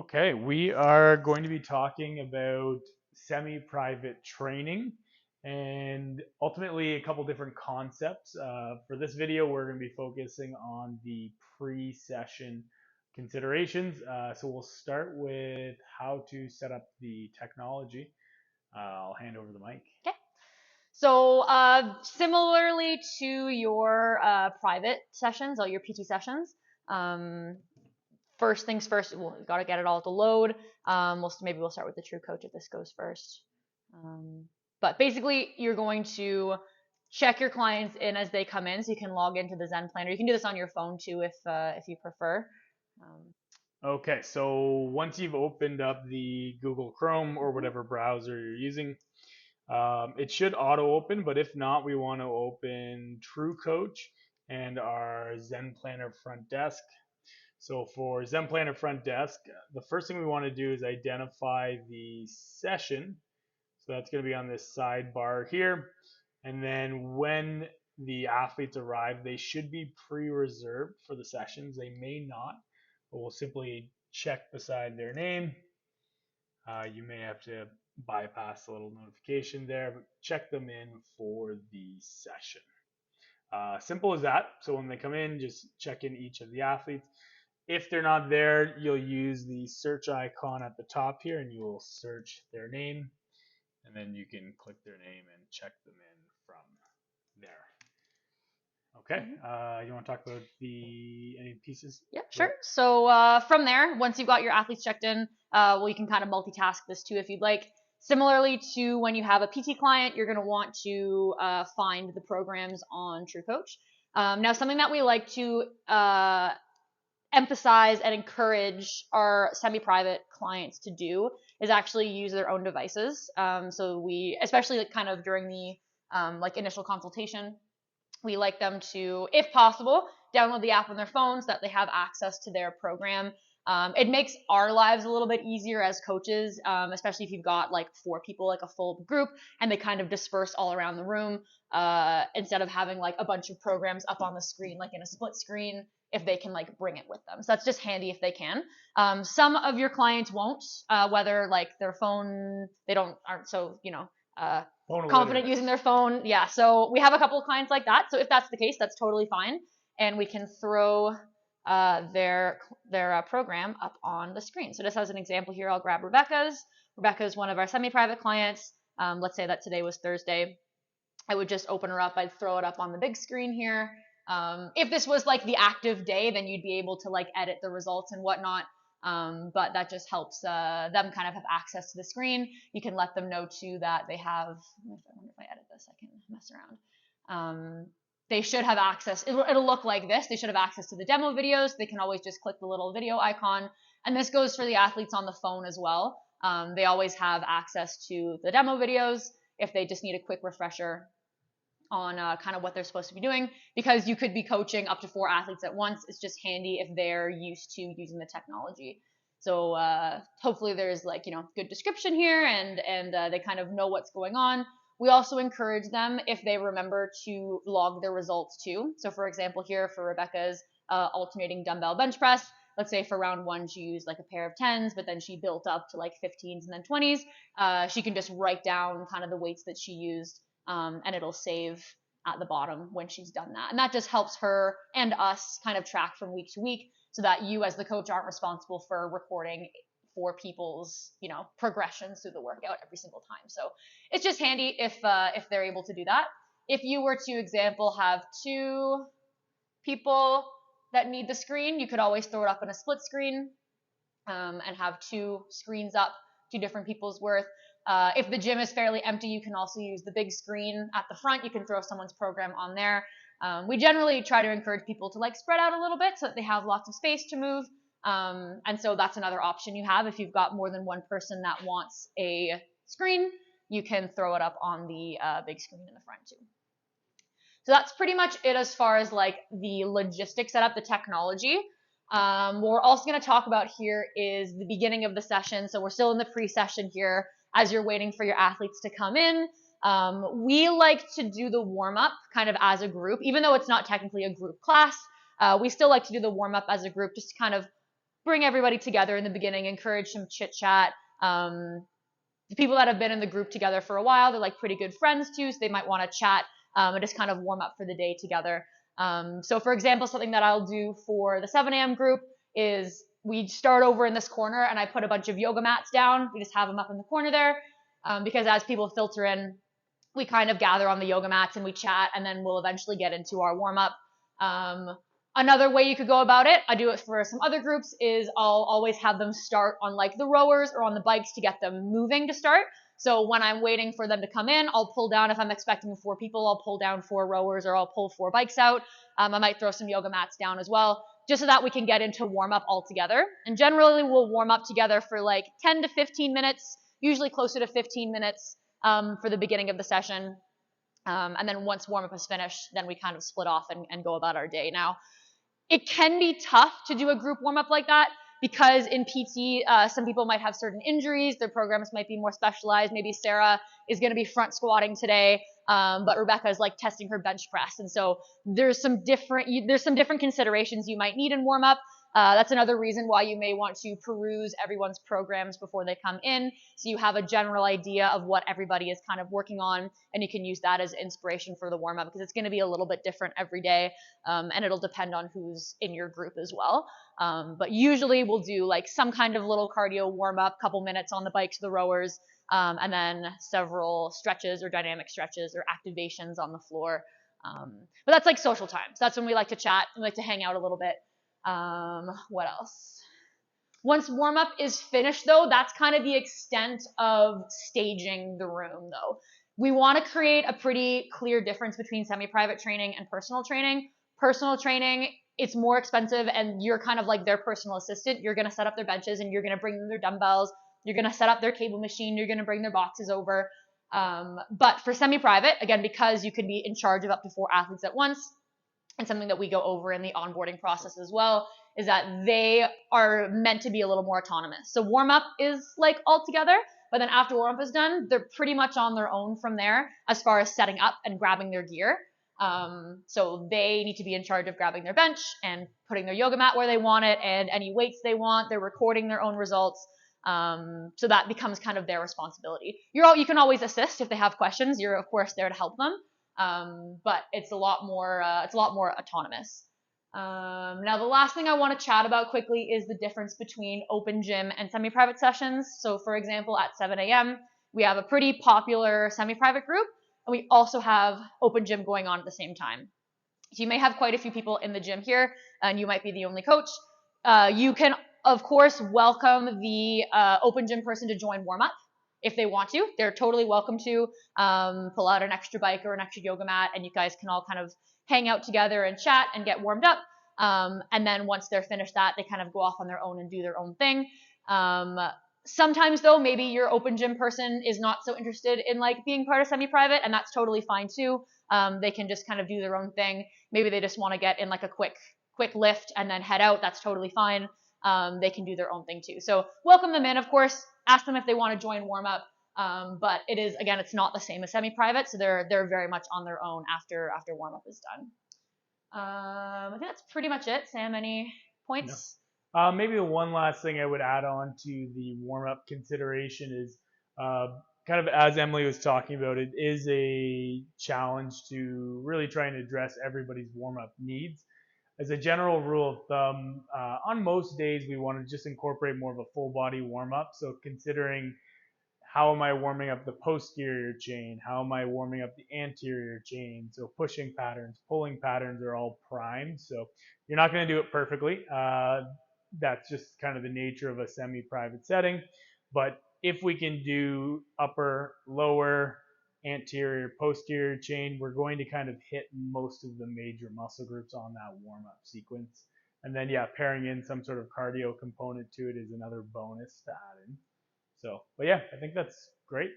Okay, we are going to be talking about semi-private training and ultimately a couple different concepts. For this video, we're going to be focusing on the pre-session considerations. So we'll start with how to set up the technology. I'll hand over the mic. Okay. So similarly to your private sessions or your PT sessions, um, first things first, we'll got to get it all to load. Maybe we'll start with the True Coach if this goes first. Um, but basically, you're going to check your clients in as they come in, so you can log into the Zen Planner. You can do this on your phone too if you prefer. Um, Okay, so once you've opened up the Google Chrome or mhm. whatever browser you're using, it should auto open, but if not, we want to open True Coach and our Zen Planner front desk. So for Zen Planner front desk, the first thing we want to do is identify the session. So that's going to be on this sidebar here. And then when the athletes arrive, they should be pre-reserved for the sessions. They may not, but we'll simply check beside their name. You may have to bypass a little notification there, but check them in for the session. Simple as that. So when they come in, just check in each of the athletes. If they're not there, you'll use the search icon at the top here and you will search their name. And then you can click their name and check them in from there. Okay. Mhm. You want to talk about any pieces? Yeah, sure. So from there, once you've got your athletes checked in, you can kind of multitask this too if you'd like. Similarly to when you have a PT client, you're going to want to find the programs on TrueCoach. Now, something that we like to emphasize and encourage our semi-private clients to do is actually use their own devices. So we, especially like kind of during the like initial consultation, we like them to, if possible, download the app on their phones so that they have access to their program. It makes our lives a little bit easier as coaches, especially if you've got like 4 people, like a full group, and they kind of disperse all around the room instead of having like a bunch of programs up on the screen, like in a split screen, if they can like bring it with them. So that's just handy if they can. Some of your clients won't, whether like their phone, aren't so, uh, Phone confident illiterate. using their phone. Yeah, so we have a couple of clients like that. So if that's the case, that's totally fine, and we can throw their program up on the screen. So just as an example here, I'll grab Rebecca's. Rebecca is one of our semi-private clients. Let's say that today was Thursday. I would just open her up. I'd throw it up on the big screen here. If this was like the active day, then you'd be able to like edit the results and whatnot. But that just helps them kind of have access to the screen. You can let them know too that they have. I wonder if I edit this, I can mess around. They should have access. It'll look like this. They should have access to the demo videos. They can always just click the little video icon. And this goes for the athletes on the phone as well. They always have access to the demo videos if they just need a quick refresher on kind of what they're supposed to be doing, because you could be coaching up to 4 athletes at once. It's just handy if they're used to using the technology. So hopefully there's like good description here, and they kind of know what's going on. We also encourage them, if they remember, to log their results too. So for example, here for Rebecca's alternating dumbbell bench press, let's say for round 1 she used like a pair of 10s, but then she built up to like 15s and then 20s. She can just write down kind of the weights that she used, and it'll save at the bottom when she's done that. And that just helps her and us kind of track from week to week, so that you as the coach aren't responsible for recording for people's progressions through the workout every single time. So it's just handy if they're able to do that. If you were to example have 2 people that need the screen, you could always throw it up in a split screen, and have 2 screens up, 2 different people's worth. If the gym is fairly empty, you can also use the big screen at the front. You can throw someone's program on there. We generally try to encourage people to like spread out a little bit so that they have lots of space to move. And so that's another option you have. If you've got more than one person that wants a screen, you can throw it up on the big screen in the front too. So that's pretty much it as far as like the logistics setup, the technology. What we're also going to talk about here is the beginning of the session. So we're still in the pre-session here as you're waiting for your athletes to come in. We like to do the warm-up kind of as a group, even though it's not technically a group class. We still like to do the warm-up as a group, just to kind of bring everybody together in the beginning, encourage some chit chat. The people that have been in the group together for a while, they're like pretty good friends too, so they might want to chat and just kind of warm up for the day together. So for example, something that I'll do for the 7 a.m. group is we start over in this corner and I put a bunch of yoga mats down. We just have them up in the corner there because as people filter in, we kind of gather on the yoga mats and we chat, and then we'll eventually get into our warm up. Another way you could go about it, I do it for some other groups, is I'll always have them start on like the rowers or on the bikes to get them moving to start. So when I'm waiting for them to come in, I'll pull down, if I'm expecting 4 people, I'll pull down 4 rowers or I'll pull 4 bikes out. I might throw some yoga mats down as well, just so that we can get into warm up all together. And generally we'll warm up together for like 10 to 15 minutes, usually closer to 15 minutes for the beginning of the session. And then once warm up is finished, then we kind of split off and go about our day. Now, it can be tough to do a group warm up like that because in PT, some people might have certain injuries. Their programs might be more specialized. Maybe Sarah is going to be front squatting today, but Rebecca is like testing her bench press. And so there's some different considerations you might need in warm up. That's another reason why you may want to peruse everyone's programs before they come in, so you have a general idea of what everybody is kind of working on, and you can use that as inspiration for the warm-up, because it's going to be a little bit different every day, and it'll depend on who's in your group as well. But usually we'll do like some kind of little cardio warm-up, couple minutes on the bike to the rowers, and then several stretches or dynamic stretches or activations on the floor. But that's like social times. That's when we like to chat, we like to hang out a little bit. What else? Once warm up is finished though, that's kind of the extent of staging the room though. We want to create a pretty clear difference between semi-private training and personal training. Personal training, it's more expensive and you're kind of like their personal assistant. You're going to set up their benches and you're going to bring them their dumbbells. You're going to set up their cable machine. You're going to bring their boxes over. But for semi-private, again, because you can be in charge of up to 4 athletes at once, and something that we go over in the onboarding process as well, is that they are meant to be a little more autonomous. So warm up is like all together, but then after warm up is done, they're pretty much on their own from there as far as setting up and grabbing their gear. So they need to be in charge of grabbing their bench and putting their yoga mat where they want it and any weights they want. They're recording their own results. So that becomes kind of their responsibility. You can always assist if they have questions. You're of course there to help them. But it's a lot more autonomous. Now the last thing I want to chat about quickly is the difference between open gym and semi-private sessions. So for example, at 7 a.m., we have a pretty popular semi-private group, and we also have open gym going on at the same time. So you may have quite a few people in the gym here, and you might be the only coach. You can, of course, welcome the open gym person to join warm-up. If they want to, they're totally welcome to pull out an extra bike or an extra yoga mat, and you guys can all kind of hang out together and chat and get warmed up. And then once they're finished that, they kind of go off on their own and do their own thing. Sometimes though, maybe your open gym person is not so interested in like being part of semi-private, and that's totally fine too. They can just kind of do their own thing. Maybe they just want to get in like a quick lift and then head out. That's totally fine. They can do their own thing too. So welcome them in, of course. Ask them if they want to join warm up. But it is, again, it's not the same as semi-private, so they're very much on their own after warm up is done. I think that's pretty much it. Sam, any points? No. Maybe the one last thing I would add on to the warm up consideration is kind of as Emily was talking about, it is a challenge to really try and address everybody's warm up needs. As a general rule of thumb, on most days we want to just incorporate more of a full body warm up. So considering how am I warming up the posterior chain, how am I warming up the anterior chain, so pushing patterns, pulling patterns are all primed. So you're not going to do it perfectly. That's just kind of the nature of a semi-private setting. But if we can do upper, lower, anterior, posterior chain, we're going to kind of hit most of the major muscle groups on that warm-up sequence. And then, yeah, pairing in some sort of cardio component to it is another bonus to add in. So, but yeah, I think that's great.